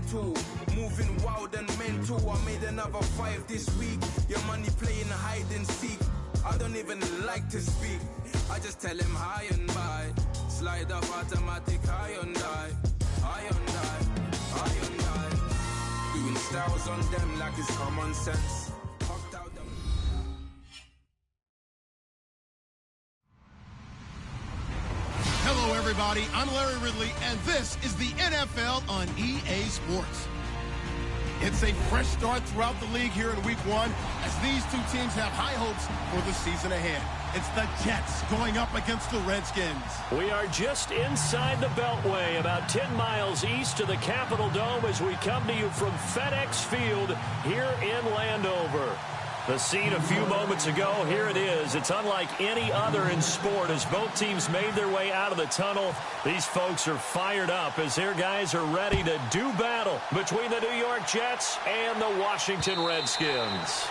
mental. Moving wild and mental. I made another 5 this week. Your money playing hide and seek. I don't even like to speak. I just tell him hi and bye. Slide up automatic Hyundai. Hyundai. Hyundai. Doing styles on them like it's common sense. Hello, everybody. I'm Larry Ridley, and this is the NFL on EA Sports. It's a fresh start throughout the league here in Week 1 as these two teams have high hopes for the season ahead. It's the Jets going up against the Redskins. We are just inside the Beltway, about 10 miles east of the Capitol Dome as we come to you from FedEx Field here in Landover. The scene a few moments ago, here it is. It's unlike any other in sport as both teams made their way out of the tunnel. These folks are fired up as their guys are ready to do battle between the New York Jets and the Washington Redskins.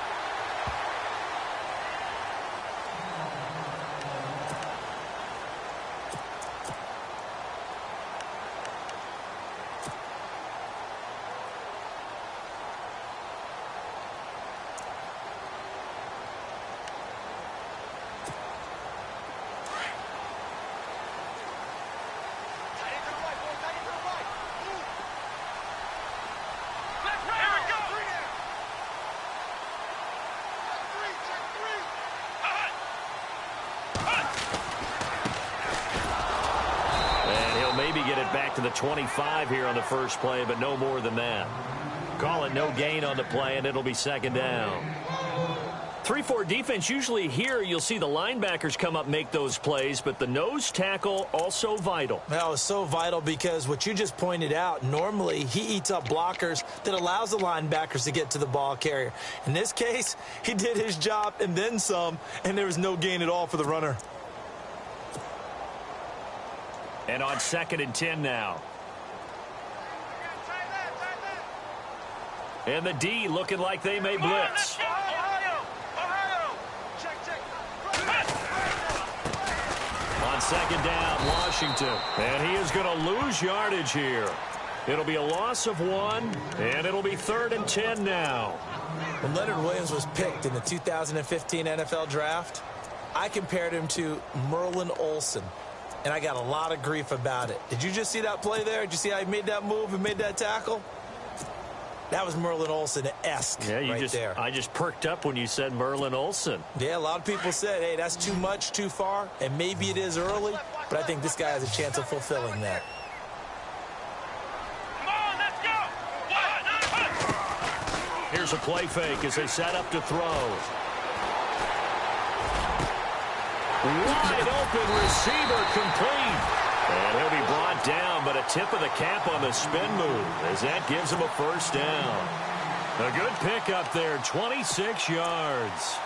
Get it back to the 25 here on the first play, but no more than that. Call it no gain on the play, and it'll be second down. 3-4 defense, usually here you'll see the linebackers come up, make those plays, but the nose tackle also vital. Well, it's so vital because what you just pointed out, normally he eats up blockers that allows the linebackers to get to the ball carrier. In this case, he did his job and then some, and there was no gain at all for the runner. And on 2nd and 10 now. And the D looking like they may blitz. On 2nd down, Washington. And he is going to lose yardage here. It'll be a loss of 1, and it'll be 3rd and 10 now. When Leonard Williams was picked in the 2015 NFL Draft, I compared him to Merlin Olsen. And I got a lot of grief about it. Did you just see that play there? Did you see how he made that move and made that tackle? That was Merlin Olsen-esque there. I just perked up when you said Merlin Olsen. Yeah, a lot of people said, hey, that's too much, too far, and maybe it is early, but I think this guy has a chance of fulfilling that. Here's a play fake as they set up to throw. Wide open receiver complete. And he'll be brought down, but a tip of the cap on the spin move as that gives him a first down. A good pickup there, 26 yards.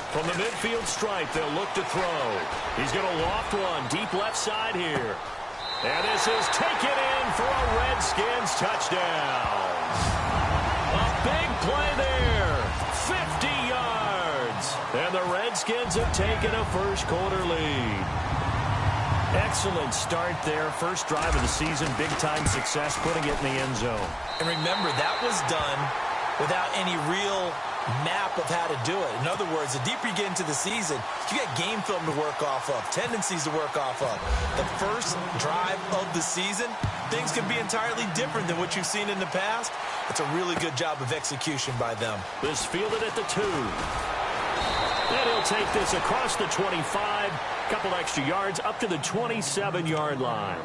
From the midfield stripe, they'll look to throw. He's going to loft one deep left side here. And this is taken in for a Redskins touchdown. A big play there. 50 yards. And the Redskins have taken a first quarter lead. Excellent start there. First drive of the season. Big-time success, putting it in the end zone. And remember, that was done without any real map of how to do it. In other words, the deeper you get into the season, you got game film to work off of, tendencies to work off of. The first drive of the season, things can be entirely different than what you've seen in the past. It's a really good job of execution by them. This fielded at the 2. And he'll take this across the 25, couple extra yards up to the 27-yard line.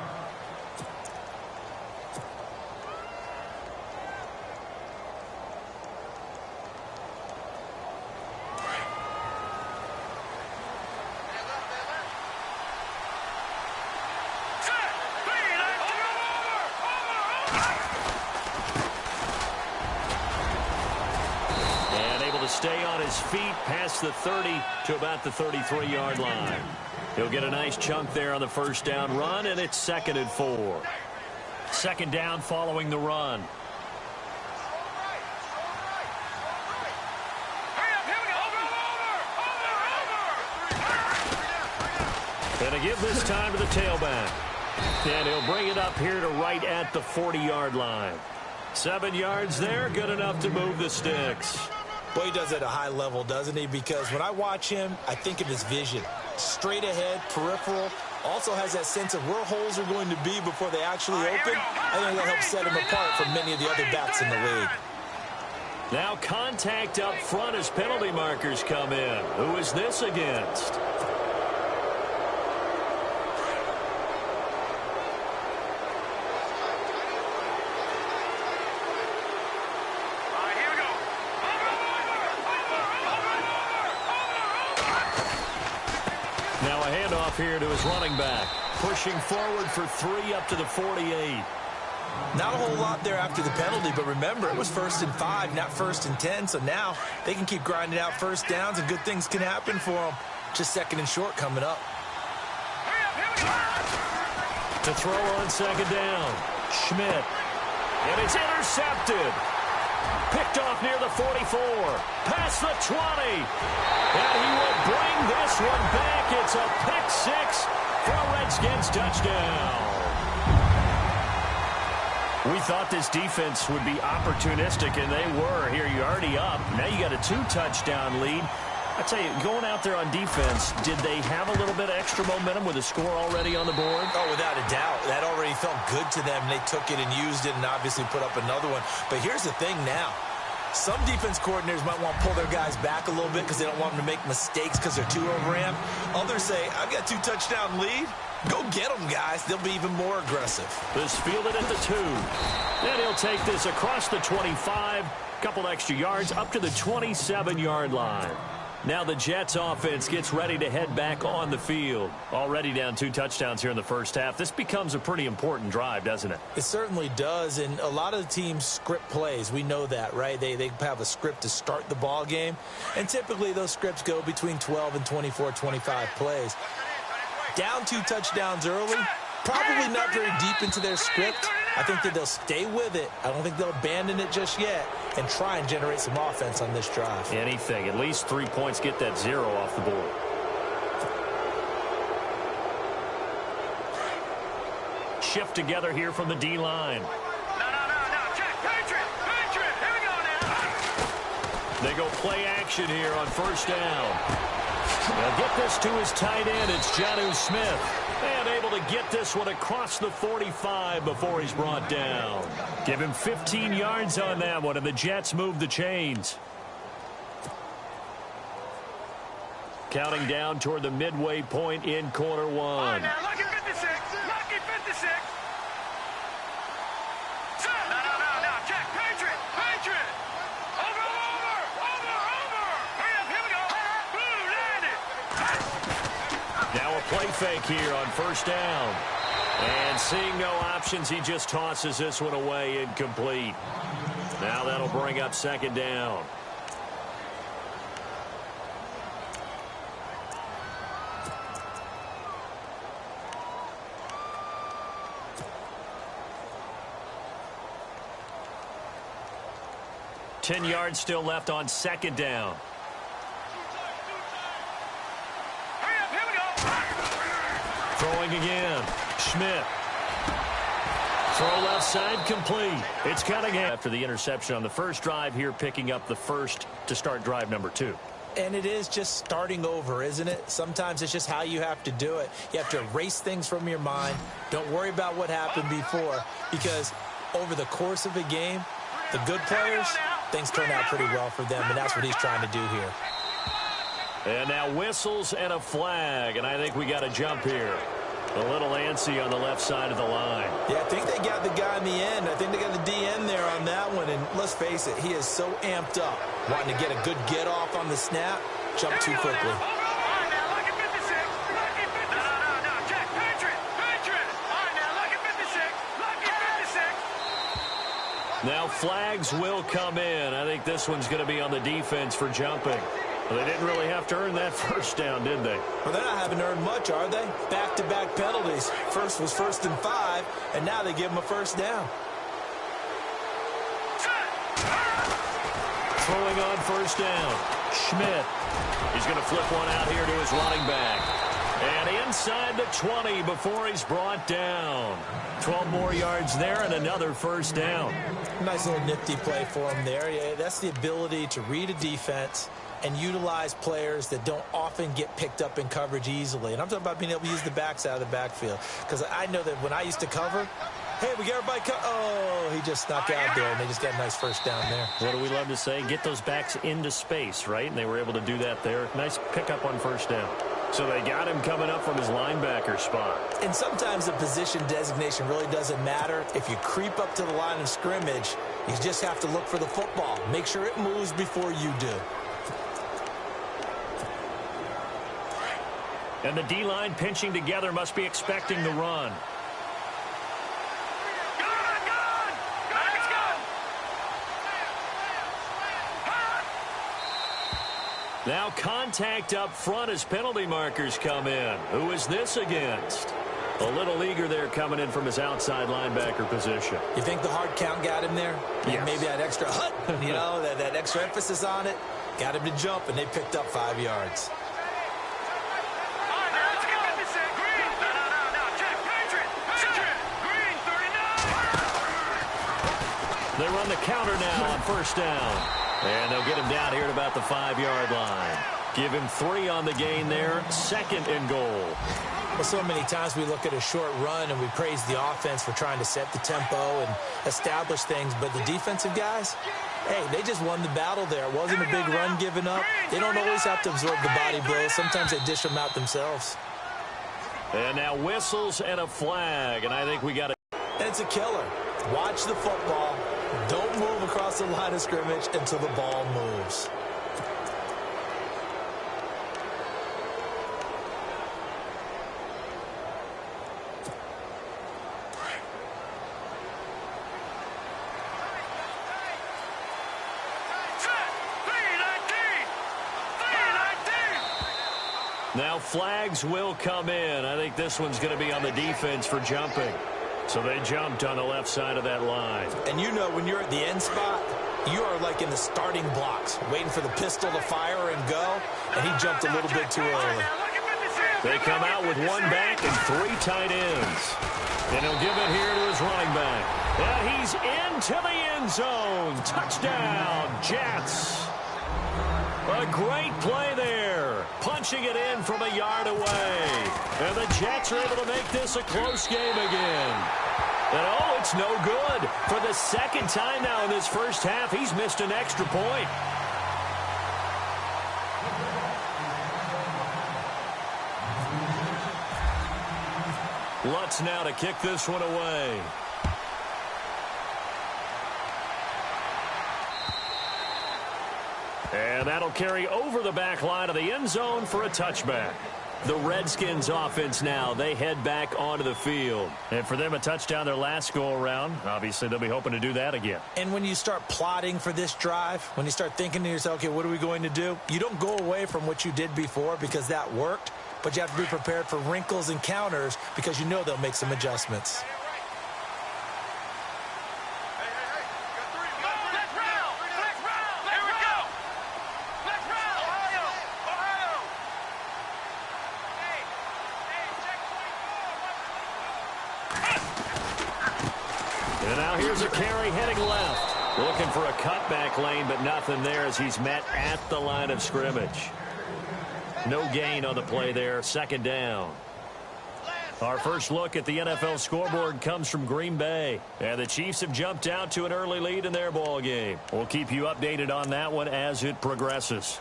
stay on his feet past the 30 to about the 33-yard line. He'll get a nice chunk there on the first down run, and it's 2nd and 4. Second down following the run. And a give this time to the tailback. And he'll bring it up here to right at the 40-yard line. 7 yards there, good enough to move the sticks. Well, he does it at a high level, doesn't he? Because when I watch him, I think of his vision. Straight ahead, peripheral. Also has that sense of where holes are going to be before they actually open. I think that helps set him apart from many of the other backs in the league. Now contact up front as penalty markers come in. Who is this against? Here to his running back, pushing forward for 3 up to the 48. Not a whole lot there after the penalty, but remember, it was 1st and 5, not 1st and 10, so now they can keep grinding out first downs and good things can happen for them. Just 2nd and short coming up. To throw on 2nd down, Schmidt, and it's intercepted. Picked off near the 44, past the 20, and he will bring this one back. It's a pick 6 for a Redskins touchdown. We thought this defense would be opportunistic, and they were. Here, you're already up. Now you got a 2-touchdown lead. I tell you, going out there on defense, did they have a little bit of extra momentum with a score already on the board? Oh, without a doubt. That already felt good to them. They took it and used it and obviously put up another one. But here's the thing now. Some defense coordinators might want to pull their guys back a little bit because they don't want them to make mistakes because they're too overamped. Others say, I've got 2-touchdown lead. Go get them, guys. They'll be even more aggressive. This fielded at the 2. And he'll take this across the 25. Couple extra yards up to the 27-yard line. Now the Jets offense gets ready to head back on the field. Already down 2 touchdowns here in the first half. This becomes a pretty important drive, doesn't it? It certainly does, and a lot of the teams script plays. We know that, right? They have a script to start the ball game, and typically those scripts go between 12 and 24, 25 plays. Down 2 touchdowns early, probably not very deep into their script. I think that they'll stay with it. I don't think they'll abandon it just yet and try and generate some offense on this drive. Anything. At least 3 points, get that 0 off the board. Shift together here from the D-line. No. Check. Patriot. Here we go now. They go play action here on first down. They'll get this to his tight end. It's Jonnu Smith. And able to get this one across the 45 before he's brought down. Give him 15 yards on that one, and the Jets move the chains. Counting down toward the midway point in quarter 1. All right, now, lucky 56. Lucky 56. No. Check. Patriot. Over. Hurry up. Here we go. Blue, landed. Now a play fake here on first down. And seeing no options, he just tosses this one away, incomplete. Now that'll bring up 2nd down. Ten yards still left on 2nd down. Throwing again. Schmidt. Throw left side, complete. It's Cunningham after the interception on the first drive here, picking up the first to start drive number 2. And it is just starting over, isn't it? Sometimes it's just how you have to do it. You have to erase things from your mind. Don't worry about what happened before, because over the course of a game, the good players, things turn out pretty well for them, and that's what he's trying to do here. And now whistles and a flag, and I think we got a jump here. A little antsy on the left side of the line. Yeah, I think they got the guy in the end. I think they got the DN there on that one, and let's face it, he is so amped up, wanting to get a good get-off on the snap, jump too quickly. Now flags will come in. I think this one's going to be on the defense for jumping. Well, they didn't really have to earn that first down, did they? Well, they're not having earned much, are they? Back-to-back penalties. First was 1st and 5, and now they give them a first down. Throwing on first down. Schmidt. He's going to flip one out here to his running back. And inside the 20 before he's brought down. 12 more yards there and another first down. Nice little nifty play for him there. Yeah, that's the ability to read a defense and utilize players that don't often get picked up in coverage easily. And I'm talking about being able to use the backs out of the backfield. Because I know that when I used to cover, hey, we got everybody oh, he just snuck out there, and they just got a nice first down there. What do we love to say? Get those backs into space, right? And they were able to do that there. Nice pickup on first down. So they got him coming up from his linebacker spot. And sometimes the position designation really doesn't matter. If you creep up to the line of scrimmage, you just have to look for the football. Make sure it moves before you do. And the D-line pinching together must be expecting the run. Now contact up front as penalty markers come in. Who is this against? A little eager there coming in from his outside linebacker position. You think the hard count got him there? Yes. Maybe that extra that extra emphasis on it got him to jump, and they picked up 5 yards. They run the counter now on first down. And they'll get him down here at about the 5-yard line. Give him 3 on the gain there. 2nd and goal. Well, so many times we look at a short run and we praise the offense for trying to set the tempo and establish things. But the defensive guys, hey, they just won the battle there. It wasn't a big run given up. They don't always have to absorb the body blows. Sometimes they dish them out themselves. And now whistles and a flag. And I think we got it. And it's a killer. Watch the football. Don't move across the line of scrimmage until the ball moves. Now flags will come in. I think this one's going to be on the defense for jumping. So they jumped on the left side of that line. And you know when you're at the end spot, you are like in the starting blocks, waiting for the pistol to fire and go, and he jumped a little bit too early. They come out with 1 back and 3 tight ends. And he'll give it here to his running back. And he's into the end zone. Touchdown, Jets. A great play there. Punching it in from a yard away. And the Jets are able to make this a close game again. And oh, it's no good. For the 2nd time now in this first half, he's missed an extra point. Lutz now to kick this one away. And that'll carry over the back line of the end zone for a touchback. The Redskins offense now, they head back onto the field. And for them, a touchdown their last go-around. Obviously, they'll be hoping to do that again. And when you start plotting for this drive, when you start thinking to yourself, okay, what are we going to do? You don't go away from what you did before because that worked, but you have to be prepared for wrinkles and counters because you know they'll make some adjustments. And now here's a carry heading left. Looking for a cutback lane, but nothing there as he's met at the line of scrimmage. No gain on the play there. 2nd down. Our first look at the NFL scoreboard comes from Green Bay. And the Chiefs have jumped out to an early lead in their ball game. We'll keep you updated on that one as it progresses.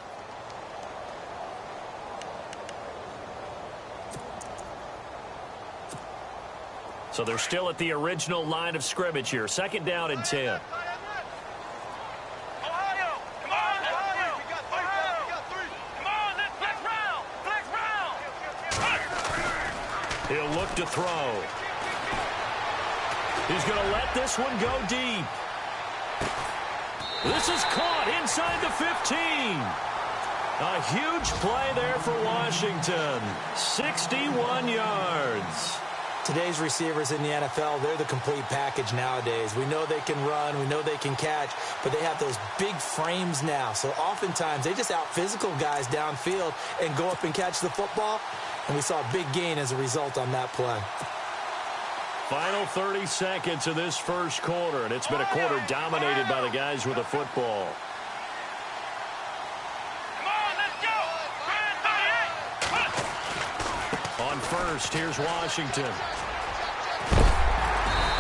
So they're still at the original line of scrimmage here. 2nd down and 10. He'll look to throw. He's going to let this one go deep. This is caught inside the 15. A huge play there for Washington. 61 yards. Today's receivers in the NFL, they're the complete package nowadays. We know they can run, we know they can catch, but they have those big frames now. So oftentimes they just out-physical guys downfield and go up and catch the football. And we saw a big gain as a result on that play. Final 30 seconds of this first quarter, and it's been a quarter dominated by the guys with the football. On first, here's Washington.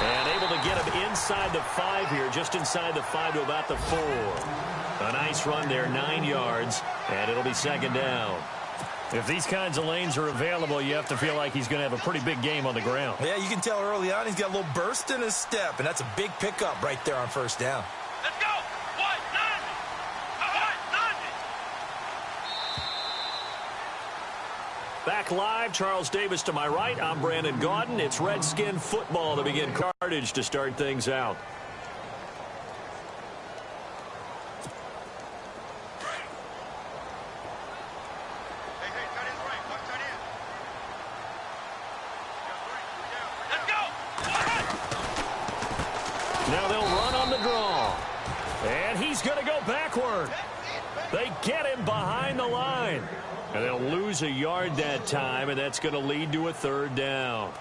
And able to get him inside the 5 here, just inside the 5 to about the 4. A nice run there, 9 yards, and it'll be second down. If these kinds of lanes are available, you have to feel like he's going to have a pretty big game on the ground. Yeah, you can tell early on he's got a little burst in his step, and that's a big pickup right there on first down. Let's go. Back live, Charles Davis to my right. I'm Brandon Gaudin. It's Redskin football to begin carnage to start things out. Now they'll run on the draw. And he's going to go backward. They get him behind the line. And they'll lose a yard that time, and that's going to lead to a third down.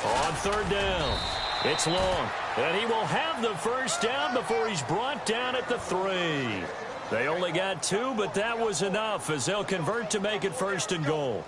On third down, it's long. And he will have the first down before he's brought down at the 3. They only got 2, but that was enough as they'll convert to make it first and goal.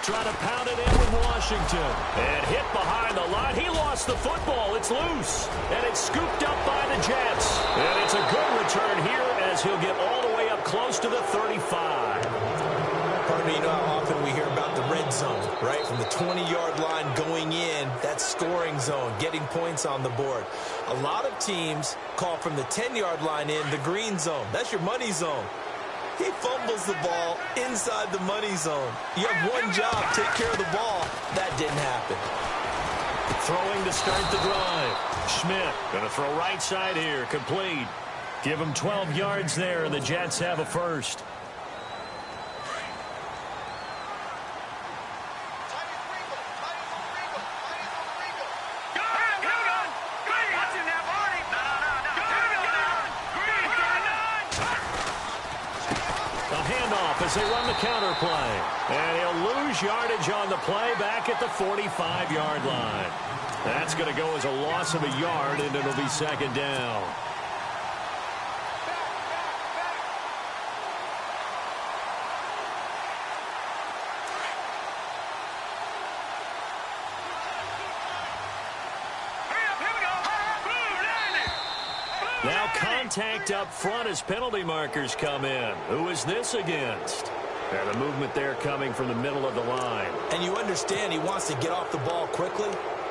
Trying to pound it in with Washington. And hit behind the line. He lost the football. It's loose. And it's scooped up by the Jets. And it's a good return here as he'll get all the way up close to the 35. Pardon me, you know how often we hear about the red zone, right? From the 20-yard line going in, that scoring zone, getting points on the board. A lot of teams call from the 10-yard line in the green zone. That's your money zone. He fumbles the ball inside the money zone. You have one job, take care of the ball. That didn't happen. Throwing to start the drive. Schmidt going to throw right side here, complete. Give him 12 yards there, and the Jets have a first. As they run the counter play. And he'll lose yardage on the play back at the 45-yard line. That's going to go as a loss of a yard, and it'll be second down. Now contact up front as penalty markers come in. Who is this against? And the movement there coming from the middle of the line. And you understand he wants to get off the ball quickly,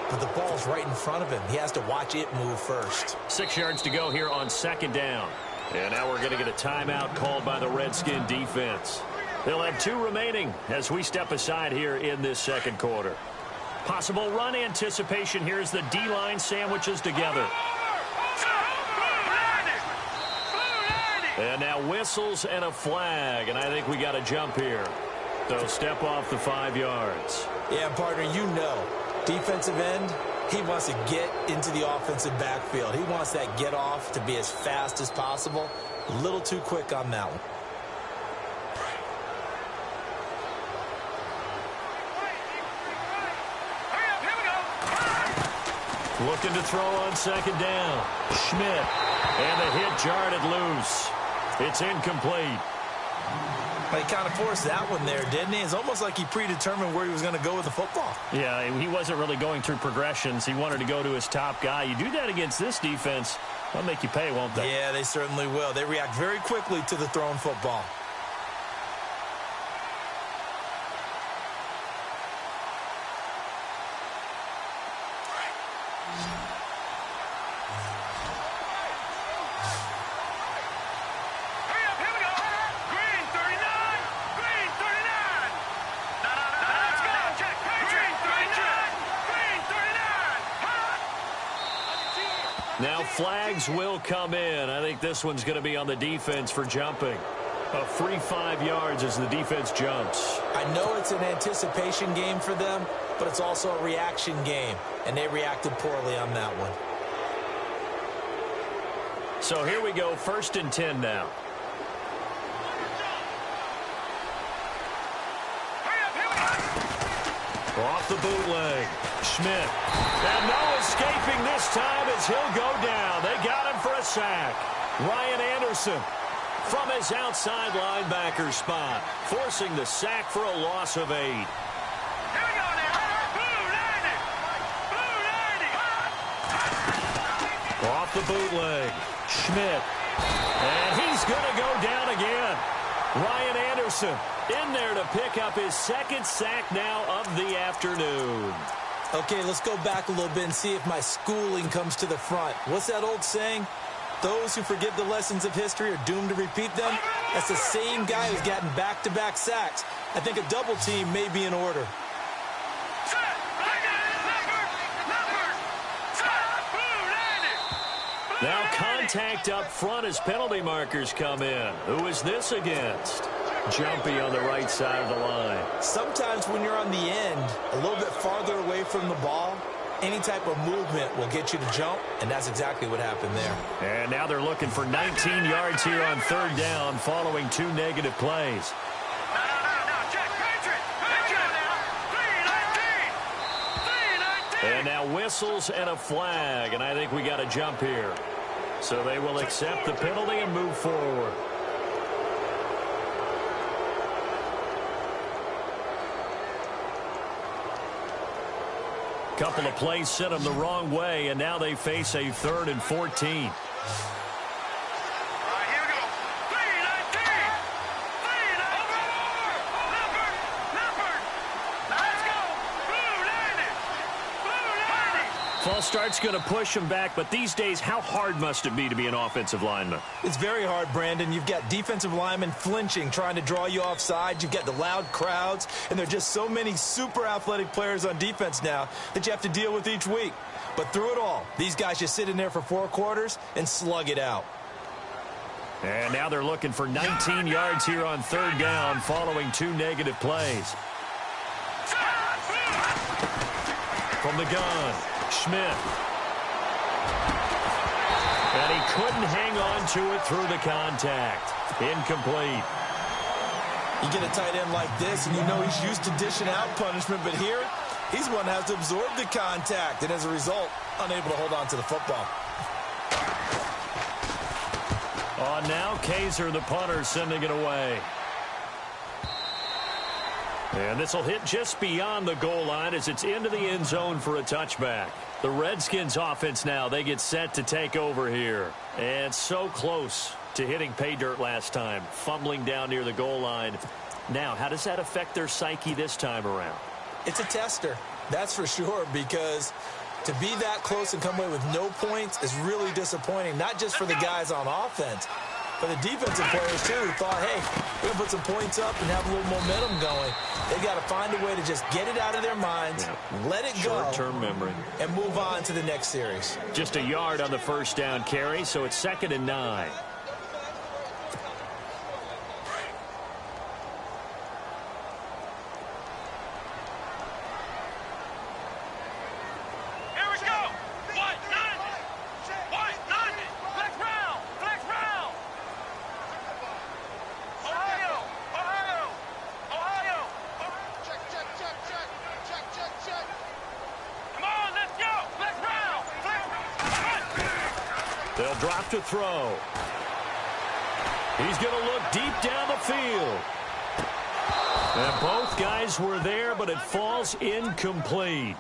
but the ball's right in front of him. He has to watch it move first. 6 yards to go here on second down. And now we're going to get a timeout called by the Redskin defense. They'll have 2 remaining as we step aside here in this second quarter. Possible run anticipation here as the D-line sandwiches together. And now whistles and a flag, and I think we got a jump here. So step off the 5 yards. Yeah, partner, you know, defensive end, he wants to get into the offensive backfield. He wants that get off to be as fast as possible. A little too quick on that one. Looking to throw on second down. Schmidt. And the hit jarred it loose. It's incomplete. He kind of forced that one there, didn't he? It's almost like he predetermined where he was going to go with the football. Yeah, he wasn't really going through progressions. He wanted to go to his top guy. You do that against this defense, they'll make you pay, won't they? Yeah, they certainly will. They react very quickly to the thrown football. Now flags will come in. I think this one's going to be on the defense for jumping. A free 5 yards as the defense jumps. I know it's an anticipation game for them, but it's also a reaction game, and they reacted poorly on that one. So here we go, 1st and 10 now. Off the bootleg. Schmidt. And no escaping this time as he'll go down. They got him for a sack. Ryan Anderson from his outside linebacker spot, forcing the sack for a loss of 8. Here we go now. Blue 90. Off the bootleg. Schmidt. And he's going to go down again. Ryan Anderson in there to pick up his 2nd sack now of the afternoon. Okay, let's go back a little bit and see if my schooling comes to the front. What's that old saying? Those who forget the lessons of history are doomed to repeat them. That's the same guy who's gotten back-to-back sacks. I think a double team may be in order. Now contact up front as penalty markers come in. Who is this against? Jumpy on the right side of the line. Sometimes when you're on the end, a little bit farther away from the ball, any type of movement will get you to jump, and that's exactly what happened there. And now they're looking for 19 yards here on 3rd down following 2 negative plays. And now whistles and a flag, and I think we got a jump here. So they will accept the penalty and move forward. Couple of plays sent them the wrong way, and now they face a 3rd and 14. False start's going to push him back, but these days, how hard must it be to be an offensive lineman? It's very hard, Brandon. You've got defensive linemen flinching, trying to draw you offside. You've got the loud crowds, and there are just so many super athletic players on defense now that you have to deal with each week. But through it all, these guys just sit in there for 4 quarters and slug it out. And now they're looking for 19 yards here on 3rd down following 2 negative plays. From the gun. Schmidt. And he couldn't hang on to it through the contact. Incomplete. You get a tight end like this, and you know he's used to dishing out punishment, but here, he's one that has to absorb the contact, and as a result, unable to hold on to the football. Now Kaiser, the punter, sending it away. And this will hit just beyond the goal line as it's into the end zone for a touchback. The Redskins offense now, they get set to take over here. And so close to hitting pay dirt last time, fumbling down near the goal line. Now, how does that affect their psyche this time around? It's a tester, that's for sure, because to be that close and come away with no points is really disappointing, not just for the guys on offense, but the defensive players, too, who thought, hey, we're going to put some points up and have a little momentum going. They've got to find a way to just get it out of their minds, let it go, short-term memory, and move on to the next series. Just a yard on the first down carry, so it's 2nd and 9. They'll drop to throw. He's going to look deep down the field. And both guys were there, but it falls incomplete.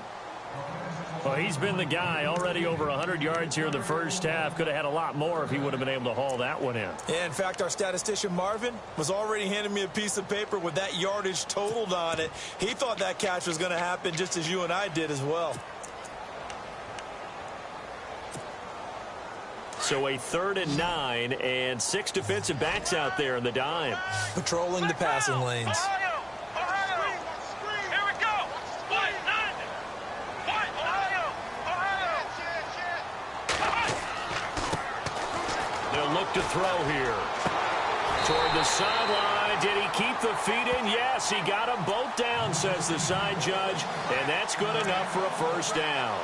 Well, he's been the guy. Already over 100 yards here in the first half. Could have had a lot more if he would have been able to haul that one in. Yeah, in fact, our statistician Marvin was already handing me a piece of paper with that yardage totaled on it. He thought that catch was going to happen just as you and I did as well. So a 3rd and 9 and 6 defensive backs out there in the dime. Patrolling the passing lanes. They'll look to throw here. Toward the sideline. Did he keep the feet in? Yes, he got them both down, says the side judge. And that's good enough for a first down.